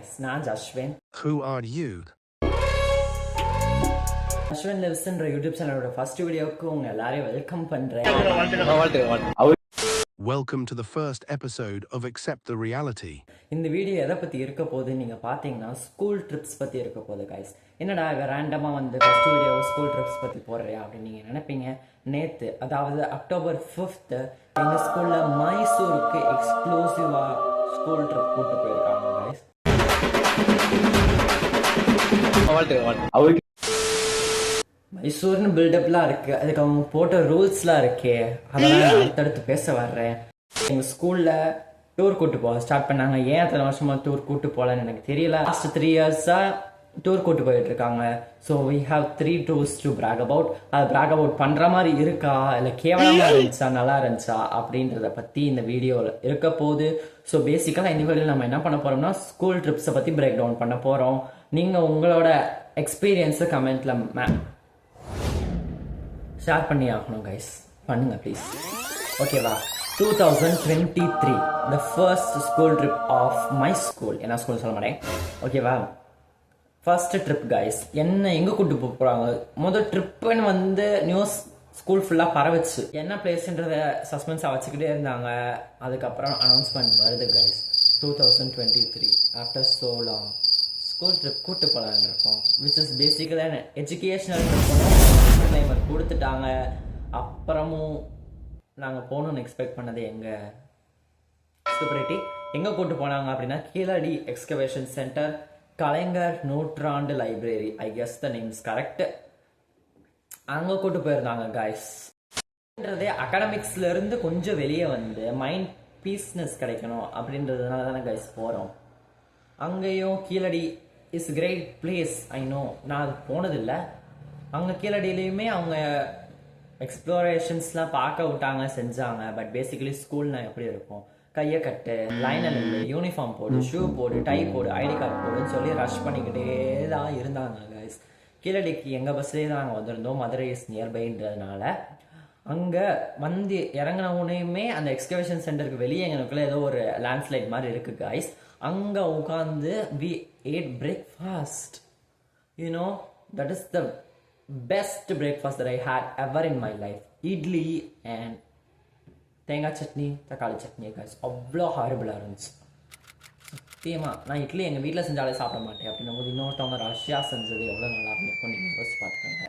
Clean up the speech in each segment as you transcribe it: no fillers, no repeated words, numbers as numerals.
guys, நான் Ashwin. Who are you? Ashwin லிவ்ஸ்ன்ற YouTube சேனலோட ஃபர்ஸ்ட் வீடியோவுக்கு உங்க எல்லாரையும் வெல்கம் பண்றேன். Welcome to the first episode of Accept the Reality. இந்த வீடியோ எதை பத்தி இருக்க போகுது நீங்க பாத்தீங்கன்னா ஸ்கூல் ட்ரிப்ஸ் பத்தி இருக்க போகுது guys. என்னடா ரேண்டமா வந்து ஃபர்ஸ்ட் வீடியோ ஸ்கூல் ட்ரிப்ஸ் பத்தி போடுறியா அப்படின்னு நீங்க நினைப்பீங்க. நேத்து அதாவது அக்டோபர் 5th எங்க ஸ்கூல்ல மைசூருக்கு எக்ஸ்க்ளூசிவா ஸ்கூல் ட்ரிப் கூட்டு போயிருக்காங்க guys. மைசூர்னு பில்டப்லாம் இருக்கு, அதுக்கு அவங்க போட்ட ரூல்ஸ்லாம் இருக்கே, அதெல்லாம் நான் அடுத்தடுத்து பேச வர்றேன். எங்க ஸ்கூல்ல டூர் கூட்டு போக ஸ்டார்ட் பண்ணாங்க. ஏன் அத்தனை வருஷமா டூர் கூட்டு போகலன்னு எனக்கு தெரியல. லாஸ்ட் 3 இயர்ஸா டூர் கூட்டு போயிட்டு இருக்காங்க. So we have 3 tours to brag about. அது பிராக் அபவுட் பண்ற மாதிரி இருக்கா இல்லை கேவலமா இருந்துச்சா நல்லா இருந்துச்சா அப்படின்றத பத்தி இந்த வீடியோவில் இருக்க போகுது. ஸோ பேசிக்கலாக இந்த வீடியோவில் நம்ம என்ன பண்ண போறோம்னா ஸ்கூல் ட்ரிப்ஸை பத்தி பிரேக் டவுன் பண்ண போறோம். நீங்க உங்களோட எக்ஸ்பீரியன்ஸை கமெண்ட்ல ஷேர் பண்ணி ஆகணும் கைஸ், பண்ணுங்க ப்ளீஸ். ஓகேவா? 2023 the first school trip of my school. என்ன ஸ்கூல் சொல்ல மாட்டேன். ஓகேவா? First trip guys. என்ன எங்க கூட்டு போறாங்க? முதல் ட்ரிப்புன்னு வந்து நியூஸ் ஸ்கூல் ஃபுல்லா பரவச்சு. என்ன பிளேஸ்ன்றத சஸ்பென்ஸா வச்சுக்கிட்டே இருந்தாங்க. அதுக்கப்புறம் அனௌன்ஸ்மெண்ட் வருது guys. 2023 after so long school trip கூட்டு போகலான்னு இருக்கோம். விச் இஸ் பேசிக்கலாக எஜுகேஷனல் ட்ரிப் கொடுத்துட்டாங்க. அப்புறமும் நாங்கள் போகணுன்னு எக்ஸ்பெக்ட் பண்ணது எங்கே கூட்டு போனாங்க அப்படின்னா கீழடி எக்ஸ்கவேஷன் சென்டர், கலைஞர் நூற்றாண்டு library, I guess the names correct. அங்கே கூட்டு போயிருந்தாங்க கைஸ். அகாடமிக்ஸ்ல இருந்து கொஞ்சம் வெளியே வந்து மைண்ட் பீஸ்னஸ் கிடைக்கணும் அப்படின்றதுனால தானே கைஸ் போகிறோம். அங்கேயும் Keezhadi is great place, I know. நான் அது போனதில்லை. அங்கே கீழடியிலையுமே அவங்க எக்ஸ்ப்ளோரேஷன்ஸ்லாம் பார்க்க விட்டாங்க, செஞ்சாங்க. பட் பேசிக்கலி ஸ்கூல்னா எப்படி இருக்கும்? கையை கட்டு, லைனில் இல்லை, யூனிஃபார்ம் போடு, ஷூ போடு, டை போடு, ஐடி கார்டு போடுன்னு சொல்லி ரஷ் பண்ணிக்கிட்டே தான் இருந்தாங்க கைஸ். கீழடிக்கு எங்கள் பஸ்லேயே தான் நாங்கள் வந்திருந்தோம். மதுரை இஸ் நியர்பைன்றதுனால அங்கே வந்து இறங்கினவுனையுமே அந்த எக்ஸ்கவேஷன் சென்டருக்கு வெளியே எங்களுக்குள்ள ஏதோ ஒரு லேண்ட்ஸ்லைட் மாதிரி இருக்கு கைஸ். அங்கே உட்காந்து we ate breakfast. You know that is the best breakfast that I had ever in my life. Idli and தேங்காய் சட்னி, தக்காளி சட்னி கைஸ். அவ்வளோ ஹாரிபிளாக இருந்துச்சு சத்தியமாக. நான் இட்லி எங்கள் வீட்டில் செஞ்சாலே சாப்பிட மாட்டேன். அப்படின்னும் போது இன்னொருத்தவங்க ரஷ்யா செஞ்சது எவ்வளோ நல்லா இருக்கும் நீங்கள் யோசிச்சு பார்த்துக்கோங்க.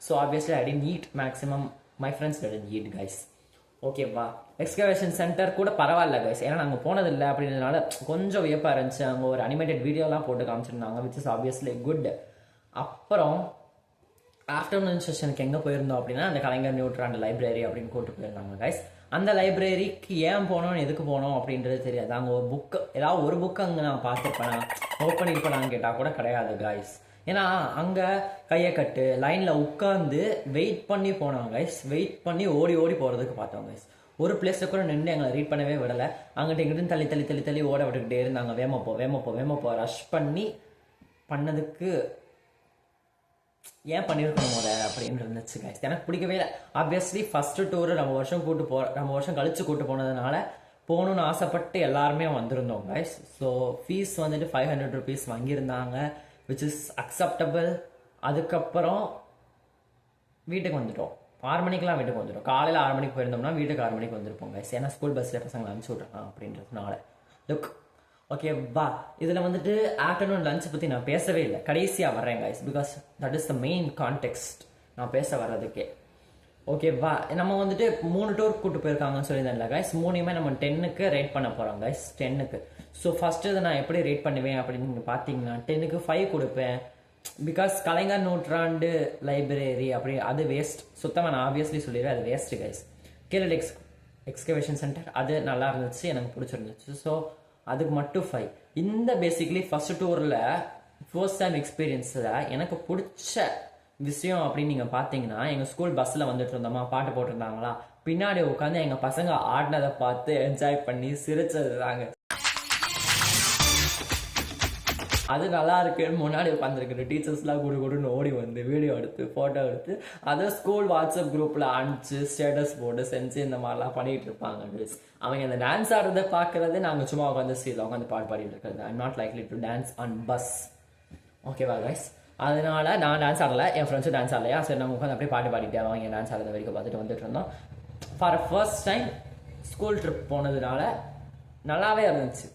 So obviously I didn't eat maximum, my friends didn't eat guys. ஓகேவா? எக்ஸ்கவேஷன் சென்டர் கூட பரவாயில்ல கைஸ், ஏன்னா நாங்கள் போனதில்லை அப்படின்றதுனால கொஞ்சம் வியப்பாக இருந்துச்சு. அவங்க ஒரு அனிமேட்டட் வீடியோலாம் போட்டு காமிச்சிருந்தாங்க, விச் இஸ் ஆப்வியஸ்லி குட். அப்புறம் ஆஃப்டர்நூன் செஷனுக்கு எங்கே போயிருந்தோம் அப்படின்னா அந்த கலைஞர் நியூட்ராண்ட் லைப்ரரி அப்படின்னு கூட்டு போயிருந்தாங்க கைஸ். அந்த லைப்ரரிக்கு ஏன் போனோம், எதுக்கு போனோம் அப்படின்றது தெரியாது. அங்கே ஒரு புக்கு, ஏதாவது ஒரு புக்கு அங்கே நான் பார்த்துருப்பேன், ஓப்பன் இருப்பேனான்னு கேட்டால் கூட கிடையாது கைஸ். ஏன்னா அங்கே கையை கட்டு லைனில் உட்காந்து வெயிட் பண்ணி போனோம் கைஸ். வெயிட் பண்ணி ஓடி ஓடி போகிறதுக்கு பார்த்தோம் கைஸ். ஒரு பிளேஸில் கூட நின்று எங்களை ரீட் பண்ணவே விடலை. அங்கிட்ட இங்கிட்ட தள்ளி தள்ளி தள்ளி தள்ளி ஓட விட்டுக்கிட்டே இருந்தாங்க. வேமப்போ ரஷ் பண்ணி பண்ணதுக்கு ஏன் பண்ணியிருக்கணும் போல அப்படின்னு இருந்துச்சு கைஸ். எனக்கு பிடிக்கவே இல்லை. ஆப்வியஸ்லி ஃபர்ஸ்ட் டூர் ரொம்ப வருஷம் கழிச்சு கூட்டு போனதுனால போகணுன்னு ஆசைப்பட்டு எல்லாருமே வந்திருந்தோம் கைஸ். ஸோ ஃபீஸ் வந்துட்டு 500 rupees வாங்கியிருந்தாங்க, விச் இஸ் அக்செப்டபிள். அதுக்கப்புறம் வீட்டுக்கு வந்துட்டோம். 6 மணிக்கெலாம் வீட்டுக்கு வந்துட்டோம். காலையில் 6 மணிக்கு போயிருந்தோம்னா வீட்டுக்கு 6 மணிக்கு வந்திருப்போம் கைஸ். ஏன்னா ஸ்கூல் பஸ்ஸில் பசங்களை அனுப்பிச்சி விட்றாங்க அப்படின்றதுனால. லுக் ஓகே வா, இதில் வந்துட்டு ஆஃப்டர்நூன் லஞ்ச் பற்றி நான் பேசவே இல்லை, கடைசியாக வர்றேன் guys. Because that is the main context நான் பேச வர்றதுக்கே. ஓகேவா? நம்ம வந்துட்டு 3 டூர் கூப்பிட்டு போயிருக்காங்கன்னு சொல்லியிருந்தேன்ல கைஸ். 3மே நம்ம 10க்கு ரேட் பண்ண போகிறோம் கைஸ். 10க்கு. ஸோ ஃபஸ்ட்டு இதை நான் எப்படி ரேட் பண்ணுவேன் அப்படின்னு நீங்கள் பார்த்தீங்கன்னா 10க்கு 5 கொடுப்பேன். பிகாஸ் கலைஞர் நூற்றாண்டு லைப்ரரி அப்படி அது வேஸ்ட் சுத்தமாக. நான் ஆப்வியஸ்லி சொல்லிடுவேன் அது waste guys. Keezhadi excavation centre அது நல்லா இருந்துச்சு, எனக்கு பிடிச்சிருந்துச்சு. ஸோ அதுக்கு மட்டும் 5. இந்த பேசிக்கலி ஃபர்ஸ்ட் டூரில் ஃபர்ஸ்ட் டைம் எக்ஸ்பீரியன்ஸில் எனக்கு பிடிச்ச விஷயம் அப்படின்னு நீங்கள் பார்த்தீங்கன்னா, எங்கள் ஸ்கூல் பஸ்ஸில் வந்துட்டு இருந்தோமா, பாட்டு போட்டிருந்தாங்களா, பின்னாடி உட்காந்து எங்கள் பசங்க ஆடினதை பார்த்து என்ஜாய் பண்ணி சிரிச்சது தாங்க. அது நல்லா இருக்குன்னு முன்னாடி உட்காந்துருக்கிற டீச்சர்ஸ்லாம் குடுன்னு ஓடி வந்து வீடியோ எடுத்து ஃபோட்டோ எடுத்து அதை ஸ்கூல் வாட்ஸ்அப் குரூப்பில் அனுப்பிச்சு ஸ்டேட்டஸ் போட்டு செஞ்சு இந்த மாதிரிலாம் பண்ணிட்டு இருப்பாங்க guys. அவங்க இந்த டான்ஸ் ஆடுறதை பார்க்கறது நாங்கள் சும்மா உட்காந்து சீட்டில் உட்காந்து பாடிட்டு இருக்கிறது. I'm not likely to dance on bus. ஓகேவா கைஸ்? அதனால நான் டான்ஸ் ஆடலை, என் ஃப்ரெண்ட்ஸும் டான்ஸ் ஆடலையா, சரி நம்ம உட்காந்து அப்படியே பாடிட்டே அவங்க டான்ஸ் ஆடுறத வரைக்கும் பார்த்துட்டு வந்துட்டு இருந்தோம். For first time school trip போனதுனால நல்லாவே இருந்துச்சு.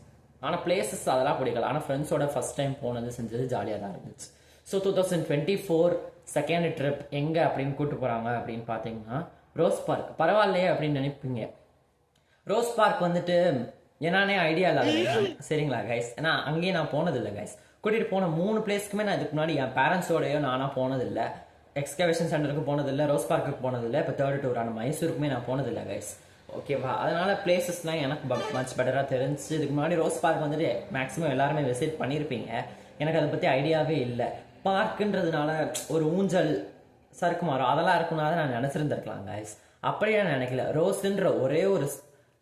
ஆனால் பிளேசஸ் அதெல்லாம் பிடிக்கல. ஆனால் ஃப்ரெண்ட்ஸோட ஃபர்ஸ்ட் டைம் போனது செஞ்சது ஜாலியாக தான் இருந்துச்சு. ஸோ 2024 செகண்ட் ட்ரிப் எங்கே அப்படின்னு கூப்பிட்டு போகிறாங்க அப்படின்னு பார்த்தீங்கன்னா ரோஸ் பார்க். பரவாயில்லையே அப்படின்னு நினைப்பீங்க. ரோஸ் பார்க் வந்துட்டு என்னானே ஐடியா இல்லாத சரிங்களா கைஸ்? ஏன்னா அங்கேயும் நான் போனதில்லை கைஸ். கூட்டிகிட்டு போன 3 பிளேஸ்க்குமே நான் இதுக்கு முன்னாடி என் பேரண்ட்ஸோடையோ நானாக போனதில்லை. எக்ஸ்கவேஷன் சென்டருக்கு போனதில்லை, ரோஸ் பார்க்குக்கு போனதில்லை, இப்போ தேர்ட் டூரான மைசூருக்குமே நான் போனதில்லை கைஸ். ஓகேவா? அதனால பிளேசஸ்லாம் எனக்கு மச் பெட்டராக தெரிஞ்சு. இதுக்கு முன்னாடி ரோஸ் பார்க் வந்துட்டு மேக்ஸிமம் எல்லாருமே விசிட் பண்ணியிருப்பீங்க. எனக்கு அதை பற்றி ஐடியாவே இல்லை. பார்க்குன்றதுனால ஒரு ஊஞ்சல் சறுக்கு மாறும் அதெல்லாம் இருக்குன்னா நான் நினச்சிருந்துருக்கலாம் கைஸ். அப்படியே நான் நினைக்கல. ரோஸ்ன்ற ஒரே ஒரு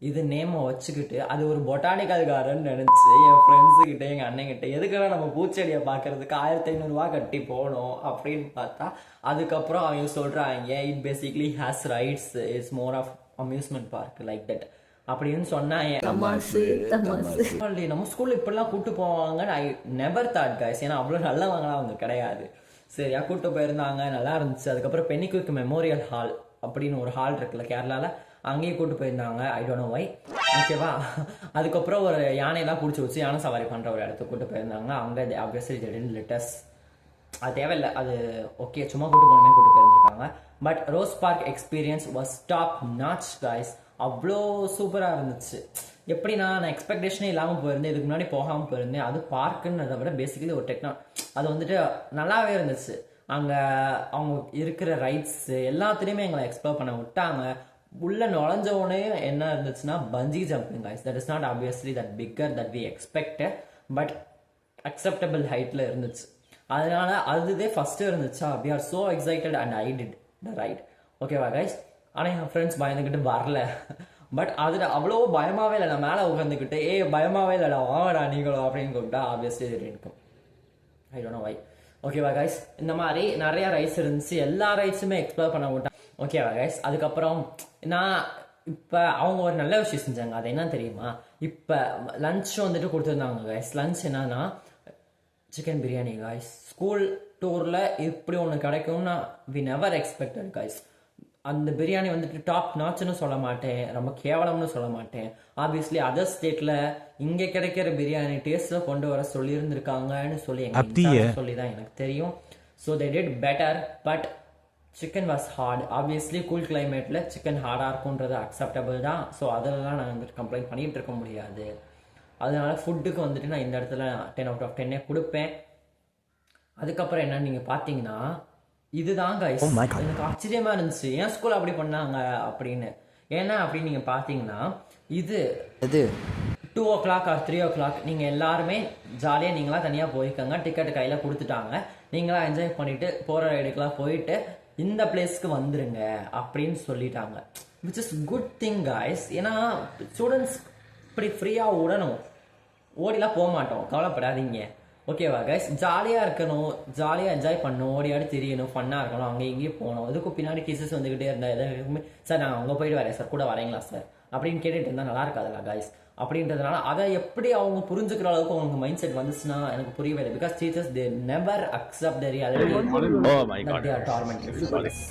இது நேமை வச்சுக்கிட்டு அது ஒரு பொட்டானிக்கல் கார்டன் நினச்சி என் ஃப்ரெண்ட்ஸுக்கிட்ட எங்கள் அண்ணங்கிட்ட எதுக்கெல்லாம் நம்ம பூச்செடியை பார்க்கறதுக்கு 1500 கட்டி போகணும் அப்படின்னு பார்த்தா அதுக்கப்புறம் அவங்க சொல்கிறாங்க it basically has rides, it's more of amusement park like that அப்படின்னு சொன்னாங்க. நம்ம ஸ்கூல்ல இப்படிலாம் கூட்டு போவாங்க ஐ நெவர் தாட் கைஸ். ஏன்னா அவ்வளோ நல்லவங்களாம் அவங்க கிடையாது. சரியா கூட்டு போயிருந்தாங்க, நல்லா இருந்துச்சு. அதுக்கப்புறம் பென்னிக்விக் மெமோரியல் ஹால் அப்படின்னு ஒரு ஹால் இருக்குல்ல கேரளாவில், அங்கேயும் கூட்டு போயிருந்தாங்க. I don't know why. ஓகேவா? அதுக்கப்புறம் ஒரு யானையெல்லாம் பிடிச்சி வச்சு யானை சவாரி பண்ணுற ஒரு இடத்துக்கு கூட்டு போயிருந்தாங்க. அங்கே ஆப்வியஸ்லி லெட்டஸ் அது தேவையில்லை, அது ஓகே சும்மா கூட்டு போகணுமே கூட்டு போயிருந்துருக்காங்க. But rose park experience was top notch guys. அவ்வளோ சூப்பராக இருந்துச்சு. எப்படின்னா நான் எக்ஸ்பெக்டேஷனே இல்லாமல் போயிருந்தேன், இதுக்கு முன்னாடி போகாமல் போயிருந்தேன். அது பார்க்குன்றதை விட பேசிக்கலி ஒரு அது வந்துட்டு நல்லாவே இருந்துச்சு. அங்கே அவங்க இருக்கிற ரைட்ஸு எல்லாத்துலேயுமே எங்களை எக்ஸ்ப்ளோர் பண்ண விட்டாங்க. உள்ள நுழைஞ்சவொடனே என்ன இருந்துச்சுன்னா bungee jumping guys. That is not obviously that bigger that we expected, but acceptable ஹைட்டில் இருந்துச்சு. அதனால அதுவே ஃபஸ்ட்டு இருந்துச்சா we are so excited and I did the ride. ஓகேவா கைஸ்? ஆனால் என் ஃப்ரெண்ட்ஸ் பயந்துக்கிட்டு வரல. பட் அதில் அவ்வளோ பயமாகவே இல்லை. நான் மேலே உட்காந்துக்கிட்டு பயமாகவே இல்லைடா வாங்கடா நீங்களும் அப்படின்னு கூப்பிட்டா ஆப்வியஸ்லி இது இருக்கும். I don't know why. ஓகேவா கைஸ்? இந்த மாதிரி நிறையா ரைட்ஸ் இருந்துச்சு. எல்லா ரைட்ஸுமே எக்ஸ்ப்ளோர் பண்ண விட்டான். ஓகேவா கைஸ்? அதுக்கப்புறம் நான் இப்போ அவங்க ஒரு நல்ல விஷயம் செஞ்சாங்க. அது என்ன தெரியுமா? இப்போ லஞ்ச் வந்துட்டு கொடுத்துருந்தாங்க கைஸ். லஞ்ச் என்னன்னா சிக்கன் பிரியாணி கைஸ். ஸ்கூல் டூரில் இப்படி ஒன்று கிடைக்கும்னா வி நெவர் எக்ஸ்பெக்டட் கைஸ். அந்த பிரியாணி வந்துட்டு டாப் நாச்சுன்னு சொல்ல மாட்டேன், ரொம்ப கேவலம்னு சொல்ல மாட்டேன். ஆப்வியஸ்லி அதர் ஸ்டேட்டில் இங்கே கிடைக்கிற பிரியாணி டேஸ்ட்டில் கொண்டு வர சொல்லியிருந்திருக்காங்கன்னு சொல்லி சொல்லி தான் எனக்கு தெரியும். So they did better. But chicken was hard. Obviously cool கிளைமேட்டில் சிக்கன் ஹார்டாக இருக்குன்றது அக்செப்டபிள் தான். ஸோ அதெல்லாம் நான் வந்துட்டு கம்ப்ளைண்ட் பண்ணிகிட்டு இருக்க முடியாது. அதனால ஃபுட்டுக்கு வந்துட்டு நான் இந்த இடத்துல 10 out of 10 கொடுப்பேன். அதுக்கப்புறம் என்னன்னு நீங்கள் பார்த்தீங்கன்னா இதுதான் கைஸ் எனக்கு ஆச்சரியமா இருந்துச்சு. ஏன் ஸ்கூல் அப்படி பண்ணாங்க அப்படின்னு. ஏன்னா அப்படின்னு நீங்கள் பார்த்தீங்கன்னா இது 2 o'clock or 3 o'clock நீங்கள் எல்லாருமே ஜாலியாக நீங்களா தனியாக போய்க்கோங்க. டிக்கெட் கையில் கொடுத்துட்டாங்க. நீங்களா என்ஜாய் பண்ணிட்டு போகிற ரைடுக்கெலாம் போயிட்டு இந்த பிளேஸ்க்கு வந்துருங்க அப்படின்னு சொல்லிட்டாங்க. Which is good thing guys. ஏன்னா ஸ்டூடெண்ட்ஸ் இப்படி ஃப்ரீயாக விடணும். ஓடிலாம் போக மாட்டோம், கவலைப்படாதீங்க. ஓகேவா கைஸ்? ஜாலியாக இருக்கணும், ஜாலியாக என்ஜாய் பண்ணணும், ஓடியாடி தெரியணும், ஃபன்னாக இருக்கணும். அங்கே இங்கேயும் போகணும். இதுக்கும் பின்னாடி கேசஸ் வந்துக்கிட்டே இருந்தால் எதுவுமே சார் நான் அங்கே போயிட்டு வரேன் சார் கூட வரீங்களா சார் அப்படின்னு கேட்டுட்டு இருந்தால் நல்லா இருக்காதுல்ல கைஸ். அப்படின்றதுனால அதை எப்படி அவங்க புரிஞ்சுக்கிற அளவுக்கு அவங்க மைண்ட் செட் வந்துச்சுன்னா எனக்கு புரியவே இல்லை. Because teachers they never accept the reality that they are tormented students.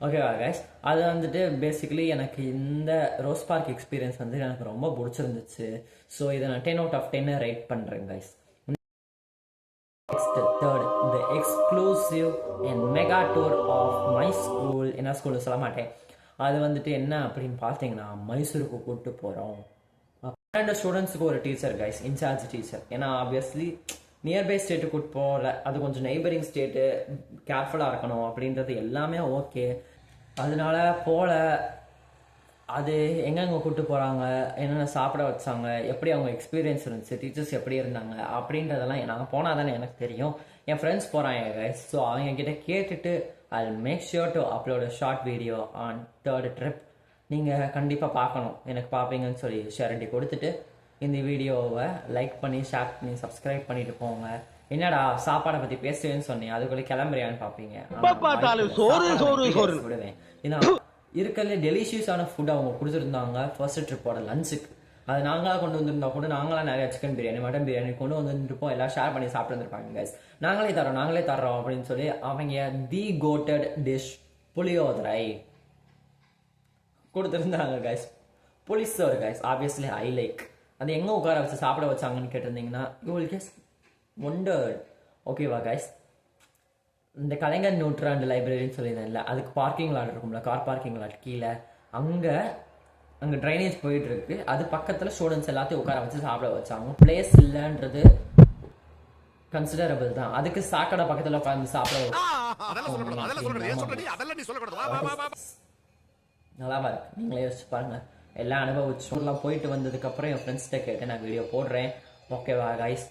ஓகேவா கைஸ்? அது வந்துட்டு பேசிக்கலி எனக்கு இந்த ரோஸ் பார்க் எக்ஸ்பீரியன்ஸ் வந்து எனக்கு ரொம்ப பிடிச்சிருந்துச்சு. ஸோ இதை நான் 10 out of 10 ரேட் பண்ணுறேன் guys. Third, the exclusive and mega tour of my school. என்ன ஸ்கூல் சொல்ல மாட்டேன். அது வந்துட்டு என்ன அப்படின்னு பார்த்தீங்கன்னா மைசூருக்கு கூப்பிட்டு போகிறோம். 12 ஸ்டூடெண்ட்ஸுக்கு ஒரு டீச்சர் கைஸ், இன்சார்ஜ் டீச்சர். ஏன்னா ஆப்வியஸ்லி நியர்பை ஸ்டேட்டு கூப்பிட்டு போகல, அது கொஞ்சம் நெய்பரிங் ஸ்டேட்டு, கேர்ஃபுல்லாக இருக்கணும் அப்படின்றது எல்லாமே ஓகே. அதனால போல அது எங்கெங்கே கூப்பிட்டு போகிறாங்க, என்னென்ன சாப்பிட வச்சாங்க, எப்படி அவங்க எக்ஸ்பீரியன்ஸ் இருந்துச்சு, டீச்சர்ஸ் எப்படி இருந்தாங்க அப்படின்றதெல்லாம் நான் போனால் தானே எனக்கு தெரியும். என் ஃப்ரெண்ட்ஸ் போகிறாங்க கைஸ். ஸோ அவங்க கிட்ட கேட்டுட்டு I make sure to upload a short video on third trip. நீங்கள் கண்டிப்பாக பார்க்கணும், எனக்கு பார்ப்பீங்கன்னு சொல்லி ஷேரண்டி கொடுத்துட்டு இந்த வீடியோவை லைக் பண்ணி ஷேர் பண்ணி சப்ஸ்கிரைப் பண்ணிட்டு போங்க. என்னடா சாப்பாடை பத்தி பேசுவேன்னு சொன்னேன், அதுக்குள்ள கிளம்புறியான்னு பாப்பீங்க. விடுவேன். ஏன்னா இருக்கிறதுல டெலிஷியஸான ஃபுட் அவங்க கொடுத்துருந்தாங்க ஃபர்ஸ்ட் ட்ரிப்போட லஞ்சுக்கு. அது நாங்களா கொண்டு வந்திருந்தா கூட நாங்களா நிறைய சிக்கன் பிரியாணி மட்டன் பிரியாணி கொண்டு வந்துருப்போம், எல்லாம் ஷேர் பண்ணி சாப்பிட்டு வந்துருப்பாங்க கைஸ். நாங்களே தரோம் அப்படின்னு சொல்லி அவங்க தி கோட்டட் டிஷ் புளியோதரை கொடுத்துருந்தாங்க கைஸ். புளிசோறு கைஸ், ஆப்வியஸ்லி ஐ லைக். அது எங்கே உட்கார வச்சு சாப்பிட வச்சாங்கன்னு கேட்டிருந்தீங்கன்னா யூ வில் கெஸ் ஒண்டர். ஓகேவா கைஸ், இந்த கலைஞர் நூற்றாண்டு லைப்ரரின்னு சொல்லியிருந்தேன்ல, அதுக்கு பார்க்கிங் லாட் இருக்கும்ல, கார் பார்க்கிங் லாட் கீழே அங்கே ட்ரைனேஜ் போயிட்டு இருக்கு. அது பக்கத்தில் ஸ்டூடெண்ட்ஸ் எல்லாத்தையும் உட்கார வச்சு சாப்பிட வச்சாங்க. பிளேஸ் இல்லைன்றது கன்சிடரபிள் தான். அதுக்கு சாக்கடை பக்கத்தில் உட்காந்து சாப்பிட நல்லாவா இருக்கு, நீங்களே யோசிச்சு பாருங்க. எல்லாம் அனுபவிச்சோம்லாம் போயிட்டு வந்ததுக்கப்புறம் என் ஃப்ரெண்ட்ஸ்கிட்ட கேட்டு நான் வீடியோ போடுறேன். ஓகேவா கைஸ்,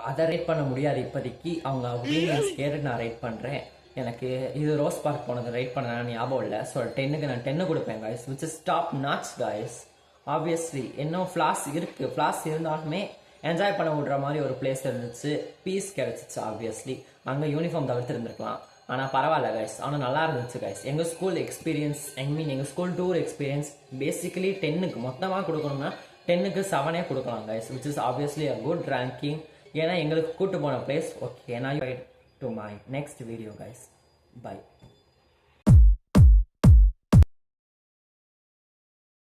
அதை ரேட் பண்ண முடியாது இப்போதைக்கு, அவங்க ஒப்பீனியன்ஸ் கேட்டு நான் ரேட் பண்ணுறேன். எனக்கு இது ரோஸ் பார்க் போனது ரேட் பண்ண ஞாபகம் இல்லை. ஸோ 10க்கு நான் 10 கொடுப்பேன் guys, which is top notch guys. Obviously இன்னும் ஃப்ளாஸ் இருக்குது, ஃப்ளாஸ் இருந்தாலுமே என்ஜாய் பண்ண விடுற மாதிரி ஒரு பிளேஸ் இருந்துச்சு, பீஸ் கிடச்சிச்சு. ஆப்வியஸ்லி அங்கே யூனிஃபார்ம் தவிர்த்து இருந்திருக்கலாம், ஆனால் பரவாயில்ல கைஸ். ஆனால் நல்லா இருந்துச்சு கைஸ். எங்கள் ஸ்கூல் எக்ஸ்பீரியன்ஸ், எங்கள் ஸ்கூல் டூர் எக்ஸ்பீரியன்ஸ் பேசிக்கலி 10க்கு மொத்தமாக கொடுக்கணும்னா 10க்கு 7 கொடுக்கலாம் guys, which is obviously a good ranking. ஏன்னா எங்களுக்கு கூட்டு போன பிளேஸ். ஓகே, நான் to my next video guys. By.